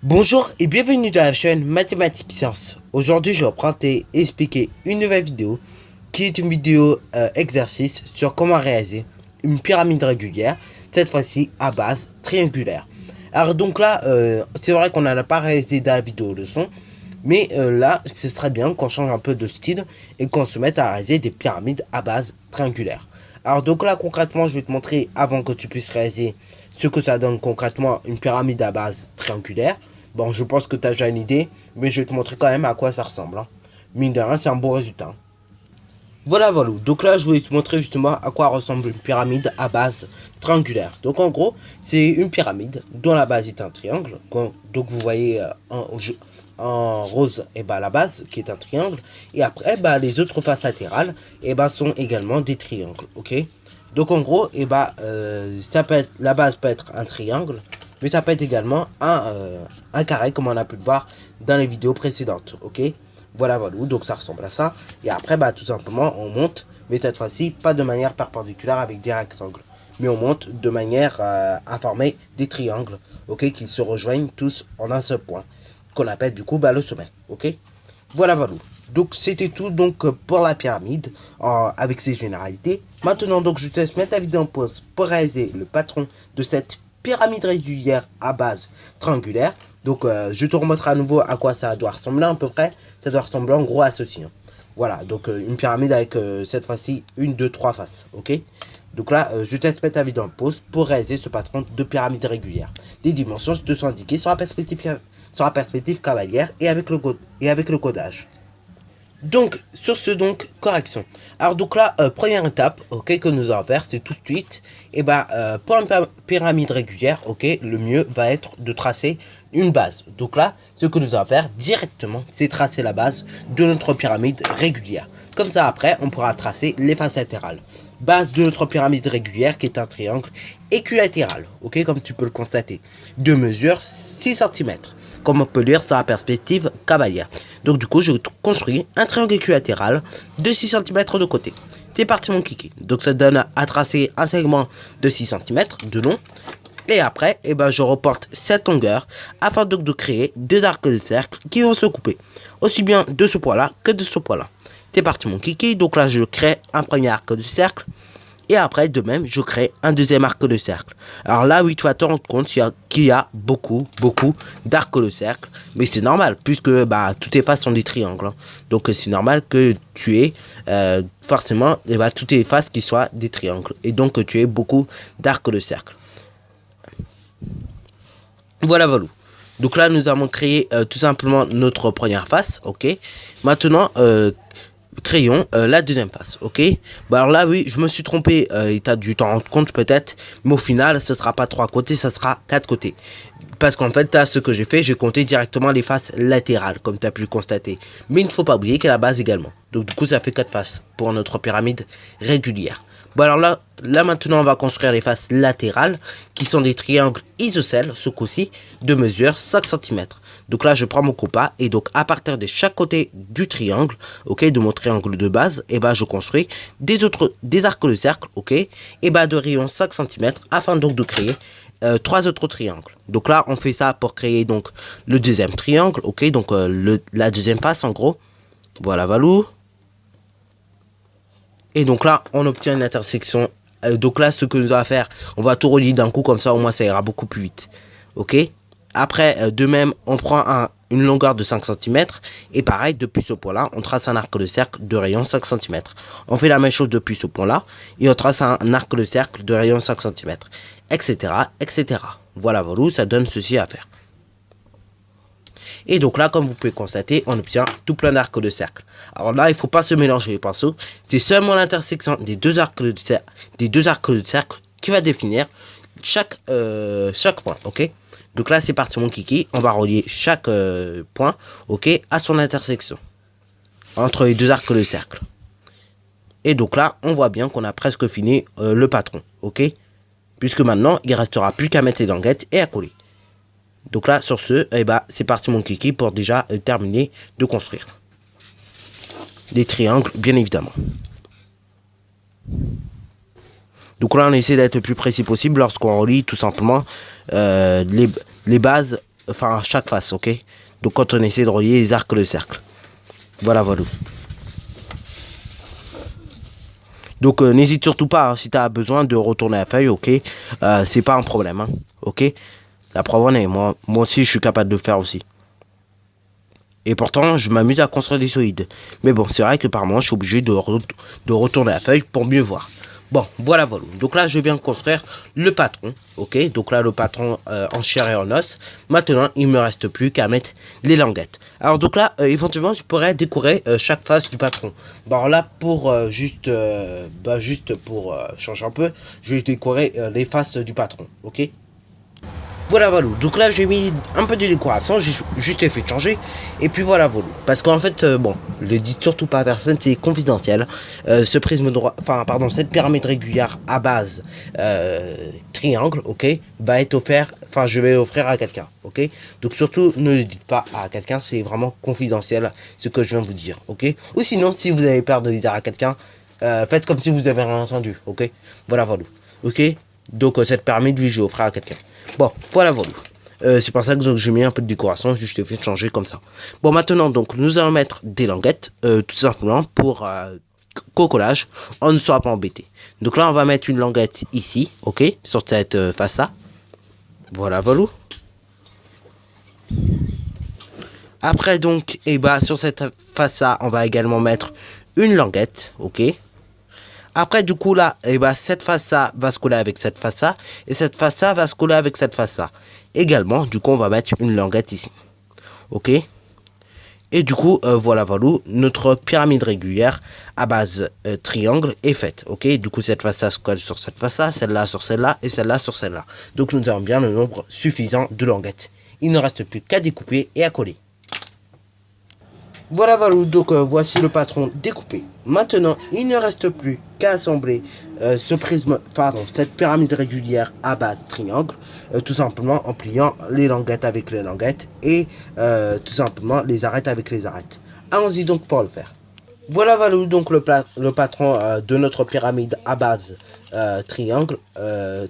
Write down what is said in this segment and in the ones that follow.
Bonjour et bienvenue dans la chaîne Mathématiques Sciences. Aujourd'hui, je vais reprendre et expliquer une nouvelle vidéo qui est une vidéo exercice sur comment réaliser une pyramide régulière, cette fois-ci à base triangulaire. Alors donc là, c'est vrai qu'on n'en a pas réalisé dans la vidéo leçon, mais là, ce serait bien qu'on change un peu de style et qu'on se mette à réaliser des pyramides à base triangulaire. Alors donc là, concrètement, je vais te montrer, avant que tu puisses réaliser ce que ça donne concrètement une pyramide à base triangulaire. Bon, je pense que tu as déjà une idée, mais je vais te montrer quand même à quoi ça ressemble. Mine de rien, c'est un bon résultat. Voilà. Donc là, je vais te montrer justement à quoi ressemble une pyramide à base triangulaire. Donc en gros, c'est une pyramide dont la base est un triangle. Donc vous voyez en rose, la base qui est un triangle. Et après, les autres faces latérales sont également des triangles. Ok. Donc en gros, la base peut être un triangle, mais ça peut être également un carré, comme on a pu le voir dans les vidéos précédentes. Ok. Voilà, donc ça ressemble à ça. Et après, tout simplement, on monte, mais cette fois-ci, pas de manière perpendiculaire avec des rectangles, mais on monte de manière à former des triangles, ok, qui se rejoignent tous en un seul point, qu'on appelle du coup le sommet. Ok. Voilà. Donc c'était tout donc pour la pyramide avec ses généralités. Maintenant donc je te laisse mettre la vidéo en pause pour réaliser le patron de cette pyramide régulière à base triangulaire. Donc je te remontrerai à nouveau à quoi ça doit ressembler à peu près. Ça doit ressembler en gros à ceci. Voilà, donc une pyramide avec cette fois-ci une, deux, trois faces. Ok. Donc là, je te laisse mettre la vidéo en pause pour réaliser ce patron de pyramide régulière. Les dimensions te sont indiquées sur la perspective cavalière et avec le codage. Donc, sur ce, correction. Alors, donc là, première étape, ok, que nous allons faire, c'est tout de suite, pour une pyramide régulière, ok, le mieux va être de tracer une base. Donc là, ce que nous allons faire directement, c'est tracer la base de notre pyramide régulière. Comme ça, après, on pourra tracer les faces latérales. Base de notre pyramide régulière, qui est un triangle équilatéral, ok, comme tu peux le constater, de mesure 6 cm. Comme on peut lire sur la perspective cavalière. Donc du coup, je construis un triangle équilatéral de 6 cm de côté. C'est parti mon kiki. Donc ça donne à tracer un segment de 6 cm de long. Et après, je reporte cette longueur afin donc de créer deux arcs de cercle qui vont se couper. Aussi bien de ce point-là que de ce point-là. C'est parti mon kiki. Donc là, je crée un premier arc de cercle. Et après, de même, je crée un deuxième arc de cercle. Alors là, oui, tu vas te rendre compte qu'il y a beaucoup d'arcs de cercle. Mais c'est normal, puisque toutes les faces sont des triangles. Donc c'est normal que tu aies forcément toutes les faces qui soient des triangles. Et donc que tu aies beaucoup d'arcs de cercle. Voilà. Donc là, nous avons créé tout simplement notre première face. Ok. Maintenant, créons la deuxième face, ok. Alors là, oui, je me suis trompé, et tu as dû t'en rendre compte peut-être, mais au final, ce sera pas 3 côtés, ça sera 4 côtés. Parce qu'en fait, ce que j'ai fait, j'ai compté directement les faces latérales, comme tu as pu le constater. Mais il ne faut pas oublier qu'il y a la base également. Donc du coup, ça fait 4 faces pour notre pyramide régulière. Bon alors là maintenant, on va construire les faces latérales, qui sont des triangles isocèles, ce coup-ci, de mesure 5 cm. Donc là, je prends mon compas et donc à partir de chaque côté du triangle, ok, de mon triangle de base, je construis des arcs de cercle, ok, de rayon 5 cm afin donc de créer 3 autres triangles. Donc là, on fait ça pour créer donc le deuxième triangle, ok, donc la deuxième face en gros. Voilà. Et donc là, on obtient une intersection. Donc là, ce que nous allons faire, on va tout relier d'un coup, comme ça au moins ça ira beaucoup plus vite, ok. Après, de même, on prend une longueur de 5 cm. Et pareil, depuis ce point-là, on trace un arc de cercle de rayon 5 cm. On fait la même chose depuis ce point-là. Et on trace un arc de cercle de rayon 5 cm. Etc. Voilà, ça donne ceci à faire. Et donc là, comme vous pouvez constater, on obtient tout plein d'arcs de cercle. Alors là, il ne faut pas se mélanger les pinceaux. C'est seulement l'intersection des deux arcs de cercle qui va définir chaque point, ok. Donc là, c'est parti mon kiki. On va relier chaque point, ok, à son intersection entre les deux arcs de cercle. Et donc là, on voit bien qu'on a presque fini le patron, ok. Puisque maintenant, il ne restera plus qu'à mettre les languettes et à coller. Donc là, sur ce, c'est parti mon kiki pour déjà terminer de construire des triangles, bien évidemment. Donc là, on essaie d'être le plus précis possible lorsqu'on relie tout simplement les bases enfin à chaque face, ok. Donc quand on essaie de relier les arcs de cercle. Voilà. Donc n'hésite surtout pas, hein, si tu as besoin de retourner la feuille, ok. C'est pas un problème, hein, ok. La preuve en est, moi aussi je suis capable de le faire aussi. Et pourtant, je m'amuse à construire des solides. Mais bon, c'est vrai que par moment, je suis obligé de retourner la feuille pour mieux voir. Bon, voilà. Donc là, je viens de construire le patron. Ok, donc là, le patron en chair et en os. Maintenant, il me reste plus qu'à mettre les languettes. Alors donc là, éventuellement, je pourrais décorer chaque face du patron. Bon, là, pour juste pour changer un peu, je vais décorer les faces du patron. Ok. Voilà. Donc là j'ai mis un peu de décoration, j'ai juste fait changer. Et puis voilà. Parce qu'en fait, bon, le dites surtout pas à personne, c'est confidentiel. Ce prisme droit, enfin pardon, cette pyramide régulière à base triangle, ok, va être offert, enfin je vais l'offrir à quelqu'un, ok. Donc surtout ne le dites pas à quelqu'un, c'est vraiment confidentiel ce que je viens de vous dire, ok. Ou sinon si vous avez peur de le dire à quelqu'un, faites comme si vous avez rien entendu, ok. Voilà. Ok. Donc cette pyramide, lui, je vais offrir à quelqu'un. Bon, voilà. C'est pour ça que j'ai mis un peu de décoration, juste fait changer comme ça. Bon, maintenant, donc, nous allons mettre des languettes, tout simplement, pour qu'au collage, on ne soit pas embêté. Donc là, on va mettre une languette ici, ok, sur cette face-là. Voilà. Après, donc, et bah, sur cette face-là, on va également mettre une languette, ok. Après, du coup, là, et bah, cette face-là va se coller avec cette face-là. Et cette face-là va se coller avec cette face-là. Également, du coup, on va mettre une languette ici. Ok. Et du coup, voilà. Notre pyramide régulière à base triangle est faite. Ok. Du coup, cette face-là se colle sur cette face-là, celle-là sur celle-là et celle-là sur celle-là. Donc, nous avons bien le nombre suffisant de languettes. Il ne reste plus qu'à découper et à coller. Voilà. Donc voici le patron découpé. Maintenant, il ne reste plus qu'à assembler ce prisme, pardon, cette pyramide régulière à base triangle, tout simplement en pliant les languettes avec les languettes et tout simplement les arêtes avec les arêtes. Allons-y donc pour le faire. Voilà. Donc le patron de notre pyramide à base triangle,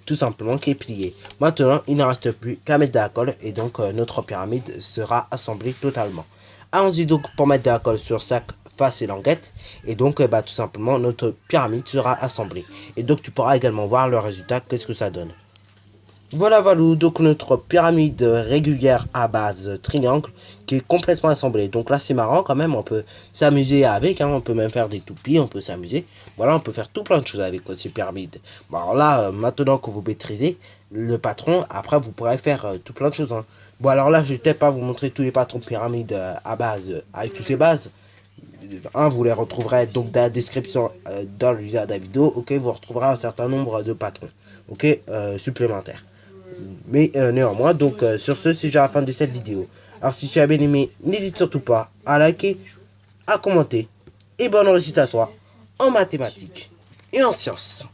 tout simplement qui est plié. Maintenant, il ne reste plus qu'à mettre de la colle et donc notre pyramide sera assemblée totalement. Allons-y donc pour mettre de la colle sur chaque face et languette. Et donc, tout simplement, notre pyramide sera assemblée. Et donc, tu pourras également voir le résultat, qu'est-ce que ça donne. Voilà. Donc notre pyramide régulière à base triangle qui est complètement assemblée. Donc là, c'est marrant quand même, on peut s'amuser avec, hein, on peut même faire des toupies, on peut s'amuser. Voilà, on peut faire tout plein de choses avec ces pyramides. Bon, alors là, maintenant que vous maîtrisez le patron, après, vous pourrez faire tout plein de choses, hein. Bon, alors là, je ne vais peut-être pas vous montrer tous les patrons de pyramides à base, avec toutes ces bases. Vous les retrouverez donc dans la description dans le lien de la vidéo. Ok, vous retrouverez un certain nombre de patrons, ok, supplémentaires. Mais néanmoins, donc sur ce, c'est déjà la fin de cette vidéo. Alors si tu as bien aimé, n'hésite surtout pas à liker, à commenter. Et bonne réussite à toi en mathématiques et en sciences.